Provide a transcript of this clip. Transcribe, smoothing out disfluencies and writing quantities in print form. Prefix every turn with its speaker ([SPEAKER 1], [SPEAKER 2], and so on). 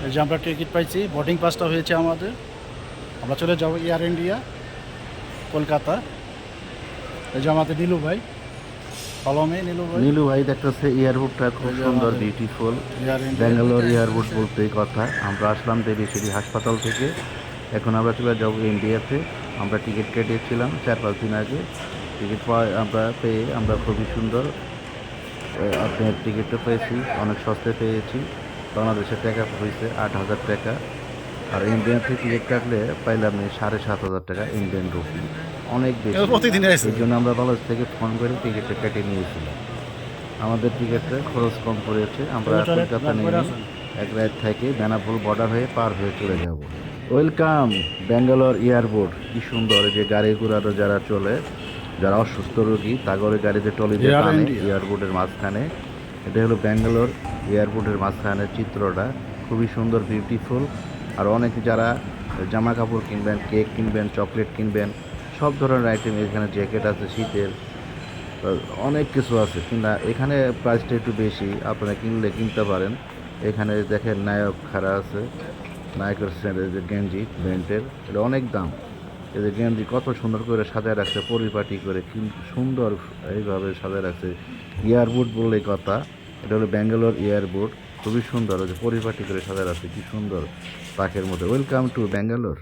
[SPEAKER 1] এই যে আমরা টিকিট পাইছি, বোর্ডিং পাসটা হয়েছে আমাদের। আমরা চলে যাব এয়ার ইন্ডিয়া কলকাতা। এই যে আমাদের নীলু ভাই, কলমে নীলু ভাই।
[SPEAKER 2] নীলু ভাই দেখতেছে এয়ারপোর্টটা খুব
[SPEAKER 1] এই যে
[SPEAKER 2] সুন্দর,
[SPEAKER 1] আমাদের
[SPEAKER 2] beautiful.
[SPEAKER 1] Air India.
[SPEAKER 2] Bangalore airport বলতেই কথা। আমরা আসলাম দেবী সিটি হাসপাতাল থেকে, এখন আমরা চলে যাব ইন্ডিয়াতে। আমরা টিকিট কেটেছিলাম 4-5 দিন আগে। টিকিট আমরা পেয়ে আমরা খুবই সুন্দর আপনার টিকিটটা পেয়েছি, অনেক সস্তায় পেয়েছি। বাংলাদেশের টাকা হয়েছে 8,000 টাকা, আর ইন্ডিয়ান থেকে টিকিট কাটলে পাইলাম 7,500 টাকা ইন্ডিয়ান রুপি, অনেক বেশি।
[SPEAKER 1] প্রতিদিন আছে।
[SPEAKER 2] এই জন্য আমরা বাংলাদেশ থেকে ফোন করে টিকিটটা কেটে নিয়েছিলাম। আমাদের টিকিটটা খরচ কম পড়েছে। আমরা কলকাতা নেমে এক রাত থেকে বেনাপোল বর্ডার হয়ে পার হয়ে চলে যাব। Welcome Bangalore airport. কি সুন্দর! এই যে গাড়ি ঘোড়ানো যারা চলে, যারা অসুস্থ রোগী, তাগরে গাড়িতে টলিতে
[SPEAKER 1] এয়ার
[SPEAKER 2] টানে
[SPEAKER 1] ইন্ডিয়া।
[SPEAKER 2] এয়ারপোর্টের মাঝখানে। এটা হলো ব্যাঙ্গালোর এয়ারপোর্টের মাঝখানে চিত্রটা, খুবই সুন্দর, বিউটিফুল। আর অনেক যারা জামা কাপড় কিনবেন, কেক কিনবেন, চকলেট কিনবেন, সব ধরনের আইটেম এখানে, জ্যাকেট আছে শীতের, অনেক কিছু আছে কিনা। এখানে প্রাইসটা একটু বেশি, আপনারা কিনলে কিনতে পারেন। এখানে দেখেন নায়ক খাড়া আছে, নায়কের যে গেঞ্জি ব্র্যান্ডের, এটা অনেক দাম। এই যে গেঞ্জি কত সুন্দর করে সাজায় রাখছে, পরিপাটি করে, কি সুন্দর এইভাবে সাজায় রাখছে। এয়ারপোর্ট বললেই কথা, এটা হলো ব্যাঙ্গালোর এয়ারপোর্ট, খুবই সুন্দর। ওই যে পরিপাটি করে সাজায় রাখছে, কি সুন্দর পাখের মধ্যে। Welcome to Bangalore.